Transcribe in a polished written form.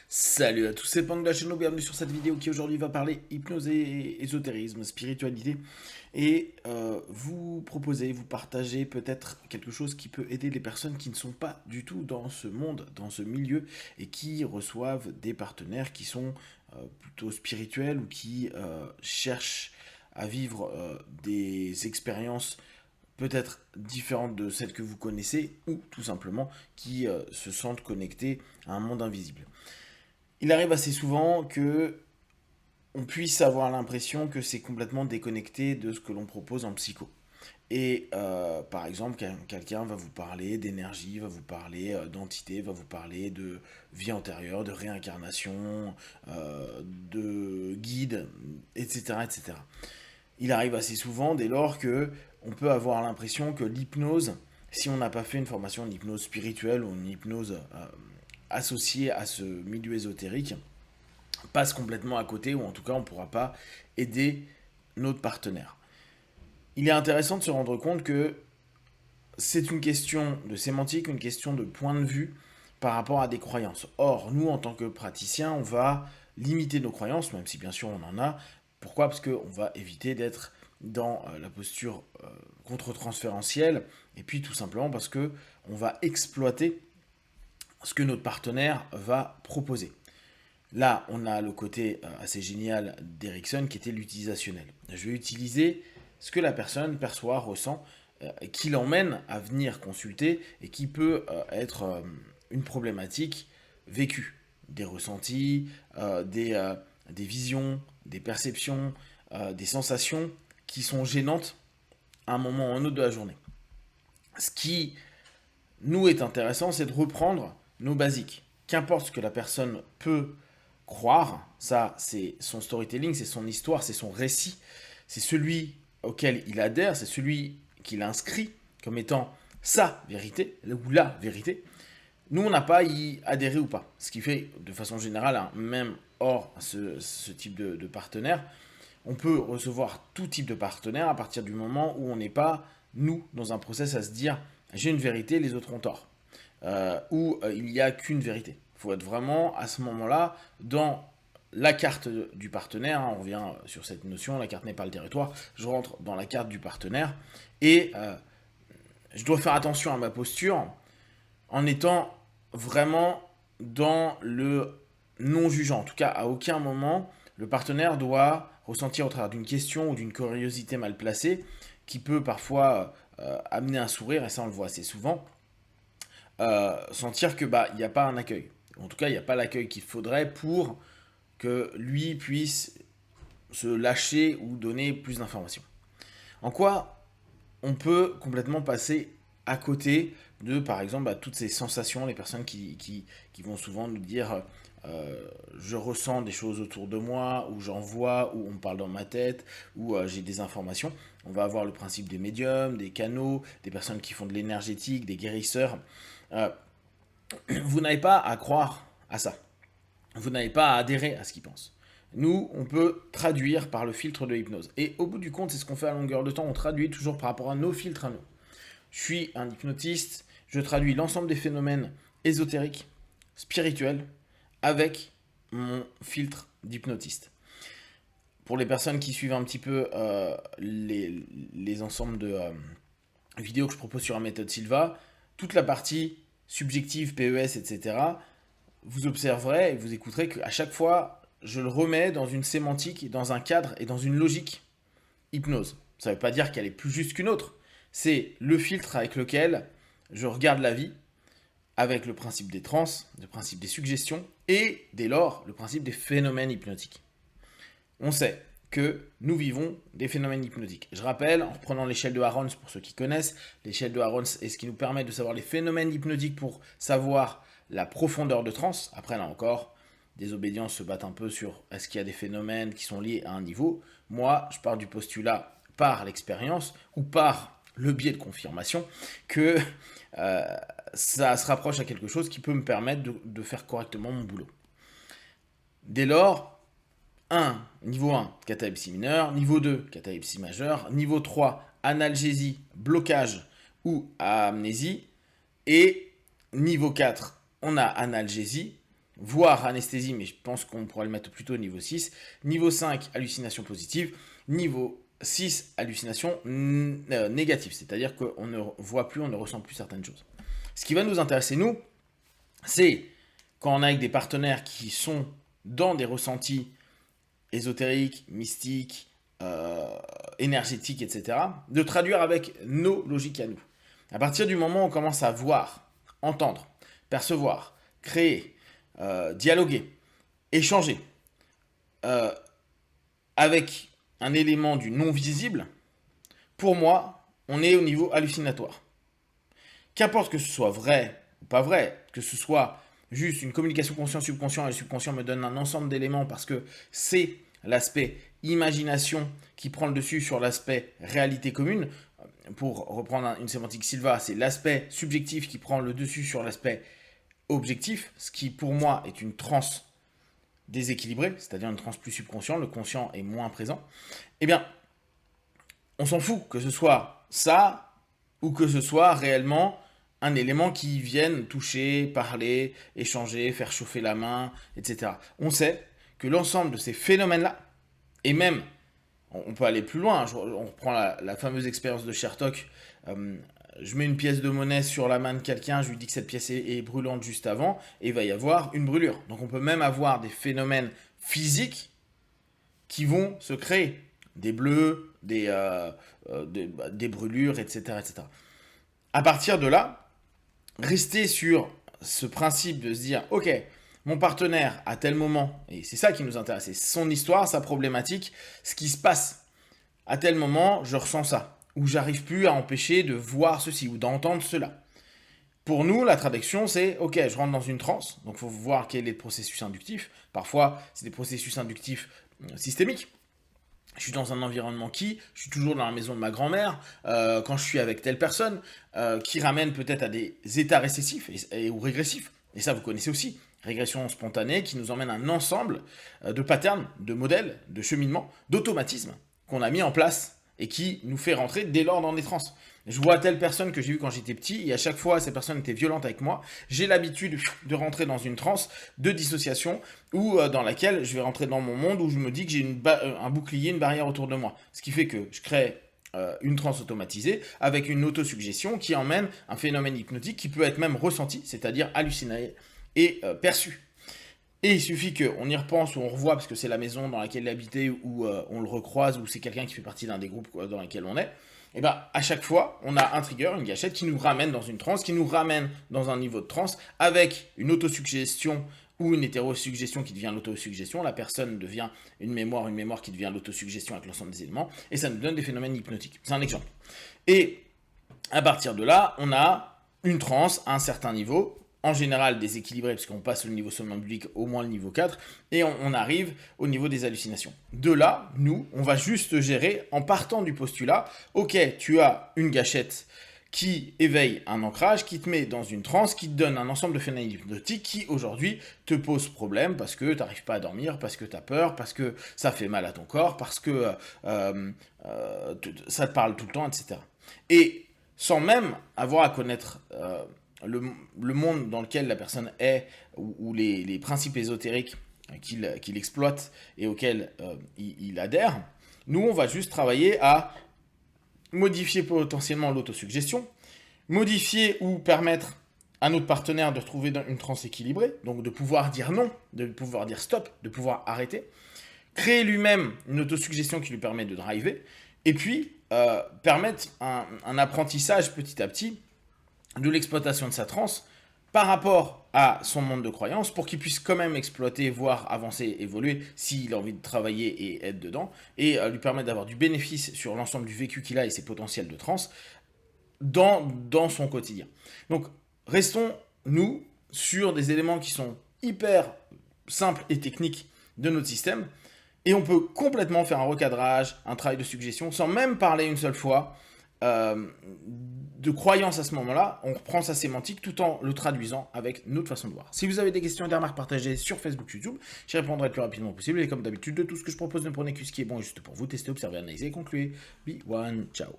Salut à tous, c'est Pang de la chaîne, bienvenue sur cette vidéo qui aujourd'hui va parler hypnose et ésotérisme, spiritualité, et vous proposer, vous partager peut-être quelque chose qui peut aider les personnes qui ne sont pas du tout dans ce monde, dans ce milieu, et qui reçoivent des partenaires qui sont plutôt spirituels ou qui cherchent à vivre des expériences peut-être différentes de celles que vous connaissez, ou tout simplement qui se sentent connectés à un monde invisible. Il arrive assez souvent que on puisse avoir l'impression que c'est complètement déconnecté de ce que l'on propose en psycho. Et par exemple, quelqu'un va vous parler d'énergie, va vous parler d'entité, va vous parler de vie antérieure, de réincarnation, de guide, etc., etc. Il arrive assez souvent dès lors que on peut avoir l'impression que l'hypnose, si on n'a pas fait une formation en hypnose spirituelle ou une hypnose associée à ce milieu ésotérique, passe complètement à côté, ou en tout cas on ne pourra pas aider notre partenaire. Il est intéressant de se rendre compte que c'est une question de sémantique, une question de point de vue par rapport à des croyances. Or, nous, en tant que praticiens, on va limiter nos croyances, même si bien sûr on en a. Pourquoi? Parce qu'on va éviter d'être dans la posture contre-transférentielle, et puis tout simplement parce que on va exploiter ce que notre partenaire va proposer. Là, on a le côté assez génial d'Erickson qui était l'utilisationnel. Je vais utiliser ce que la personne perçoit, ressent, qui l'emmène à venir consulter et qui peut être une problématique vécue. Des ressentis, des visions, des perceptions, des sensations qui sont gênantes à un moment ou à un autre de la journée. Ce qui nous est intéressant, c'est de reprendre nos basiques. Qu'importe ce que la personne peut croire, ça c'est son storytelling, c'est son histoire, c'est son récit, c'est celui auquel il adhère, c'est celui qu'il inscrit comme étant sa vérité, ou la vérité. Nous, on n'a pas à y adhérer ou pas. Ce qui fait, de façon générale, hein, même hors ce type de partenaire, on peut recevoir tout type de partenaire à partir du moment où on n'est pas, nous, dans un process à se dire j'ai une vérité, les autres ont tort. Ou il n'y a qu'une vérité. Il faut être vraiment à ce moment-là dans la carte du partenaire. Hein, on revient sur cette notion, la carte n'est pas le territoire. Je rentre dans la carte du partenaire et je dois faire attention à ma posture en étant vraiment dans le non-jugeant. En tout cas, à aucun moment, le partenaire doit ressentir au travers d'une question ou d'une curiosité mal placée qui peut parfois amener un sourire, et ça on le voit assez souvent, sentir que il n'y a pas un accueil. En tout cas, il n'y a pas l'accueil qu'il faudrait pour que lui puisse se lâcher ou donner plus d'informations. En quoi on peut complètement passer à côté de, par exemple, toutes ces sensations, les personnes qui vont souvent nous dire je ressens des choses autour de moi, ou j'en vois, ou on me parle dans ma tête, ou j'ai des informations. On va avoir le principe des médiums, des canaux, des personnes qui font de l'énergétique, des guérisseurs. Euh, vous n'avez pas à croire à ça. Vous n'avez pas à adhérer à ce qu'ils pensent. Nous, on peut traduire par le filtre de l'hypnose. Et au bout du compte, c'est ce qu'on fait à longueur de temps. On traduit toujours par rapport à nos filtres à nous. Je suis un hypnotiste, je traduis l'ensemble des phénomènes ésotériques, spirituels, avec mon filtre d'hypnotiste. Pour les personnes qui suivent un petit peu les ensembles de vidéos que je propose sur la méthode Silva, toute la partie subjective, PES, etc., vous observerez et vous écouterez qu'à chaque fois, je le remets dans une sémantique, dans un cadre et dans une logique hypnose. Ça ne veut pas dire qu'elle est plus juste qu'une autre. C'est le filtre avec lequel je regarde la vie, avec le principe des trans, le principe des suggestions, et dès lors, le principe des phénomènes hypnotiques. On sait que nous vivons des phénomènes hypnotiques. Je rappelle, en reprenant l'échelle de Harons, pour ceux qui connaissent, l'échelle de Harons est ce qui nous permet de savoir les phénomènes hypnotiques pour savoir la profondeur de transe. Après, là encore, des obédiences se battent un peu sur est-ce qu'il y a des phénomènes qui sont liés à un niveau. Moi, je pars du postulat par l'expérience ou par le biais de confirmation que ça se rapproche à quelque chose qui peut me permettre de faire correctement mon boulot. Dès lors, niveau 1, catalepsie mineure, niveau 2, catalepsie majeure, niveau 3, analgésie, blocage ou amnésie, et niveau 4, on a analgésie, voire anesthésie, mais je pense qu'on pourrait le mettre plutôt au niveau 6. Niveau 5, hallucination positive. Niveau 6, hallucination négative, c'est-à-dire qu'on ne voit plus, on ne ressent plus certaines choses. Ce qui va nous intéresser, nous, c'est quand on est avec des partenaires qui sont dans des ressentis ésotériques, mystiques, énergétiques, etc., de traduire avec nos logiques à nous. À partir du moment où on commence à voir, entendre, percevoir, créer, dialoguer, échanger avec un élément du non visible, pour moi, on est au niveau hallucinatoire. Qu'importe que ce soit vrai ou pas vrai, que ce soit juste une communication conscient-subconscient et le subconscient me donne un ensemble d'éléments parce que c'est l'aspect imagination qui prend le dessus sur l'aspect réalité commune. Pour reprendre une sémantique Silva, c'est l'aspect subjectif qui prend le dessus sur l'aspect objectif, ce qui pour moi est une transe déséquilibrée, c'est-à-dire une transe plus subconsciente, le conscient est moins présent. Eh bien, on s'en fout que ce soit ça ou que ce soit réellement un élément qui vienne toucher, parler, échanger, faire chauffer la main, etc. On sait que l'ensemble de ces phénomènes-là, et même, on peut aller plus loin, on reprend la fameuse expérience de Sherlock, je mets une pièce de monnaie sur la main de quelqu'un, je lui dis que cette pièce est brûlante juste avant, et il va y avoir une brûlure. Donc on peut même avoir des phénomènes physiques qui vont se créer. Des bleus, des brûlures, etc., etc. À partir de là, rester sur ce principe de se dire, ok, mon partenaire à tel moment, et c'est ça qui nous intéresse, c'est son histoire, sa problématique, ce qui se passe. À tel moment, je ressens ça, ou j'arrive plus à empêcher de voir ceci, ou d'entendre cela. Pour nous, la traduction, c'est, ok, je rentre dans une transe, donc il faut voir quel est le processus inductif. Parfois, c'est des processus inductifs systémiques. Je suis dans un environnement je suis toujours dans la maison de ma grand-mère, quand je suis avec telle personne, qui ramène peut-être à des états récessifs ou régressifs. Et ça, vous connaissez aussi. Régression spontanée qui nous emmène à un ensemble de patterns, de modèles, de cheminements, d'automatismes qu'on a mis en place et qui nous fait rentrer dès lors dans des transes. Je vois telle personne que j'ai vue quand j'étais petit et à chaque fois cette personne était violente avec moi, j'ai l'habitude de rentrer dans une transe de dissociation ou dans laquelle je vais rentrer dans mon monde où je me dis que j'ai un bouclier, une barrière autour de moi. Ce qui fait que je crée une transe automatisée avec une autosuggestion qui emmène un phénomène hypnotique qui peut être même ressenti, c'est-à-dire halluciné et perçu. Et il suffit qu'on y repense ou on revoit, parce que c'est la maison dans laquelle il habitait, ou on le recroise, ou c'est quelqu'un qui fait partie d'un des groupes dans lesquels on est, et bien à chaque fois, on a un trigger, une gâchette qui nous ramène dans une transe, qui nous ramène dans un niveau de transe, avec une autosuggestion ou une hétérosuggestion qui devient l'autosuggestion, la personne devient une mémoire qui devient l'autosuggestion avec l'ensemble des éléments, et ça nous donne des phénomènes hypnotiques. C'est un exemple. Et à partir de là, on a une transe à un certain niveau, en général déséquilibré, puisqu'on passe le niveau somnambulique, au moins le niveau 4, et on arrive au niveau des hallucinations. De là, nous, on va juste gérer en partant du postulat, ok, tu as une gâchette qui éveille un ancrage, qui te met dans une transe, qui te donne un ensemble de phénomènes hypnotiques qui, aujourd'hui, te posent problème parce que tu n'arrives pas à dormir, parce que tu as peur, parce que ça fait mal à ton corps, parce que ça te parle tout le temps, etc. Et sans même avoir à connaître le monde dans lequel la personne est, ou les principes ésotériques qu'il exploite et auxquels il adhère, nous, on va juste travailler à modifier potentiellement l'autosuggestion, modifier ou permettre à notre partenaire de retrouver une transe équilibrée, donc de pouvoir dire non, de pouvoir dire stop, de pouvoir arrêter, créer lui-même une autosuggestion qui lui permet de driver, et puis permettre un apprentissage petit à petit de l'exploitation de sa transe par rapport à son monde de croyance pour qu'il puisse quand même exploiter, voire avancer, évoluer s'il a envie de travailler et être dedans, et lui permettre d'avoir du bénéfice sur l'ensemble du vécu qu'il a et ses potentiels de transe dans son quotidien. Donc restons, nous, sur des éléments qui sont hyper simples et techniques de notre système, et on peut complètement faire un recadrage, un travail de suggestion, sans même parler une seule fois de croyance à ce moment-là. On reprend sa sémantique tout en le traduisant avec notre façon de voir. Si vous avez des questions et des remarques, partagées sur Facebook, YouTube, j'y répondrai le plus rapidement possible. Et comme d'habitude, de tout ce que je propose, ne prenez que ce qui est bon et juste pour vous. Testez, observez, analysez, concluez. Be one, ciao.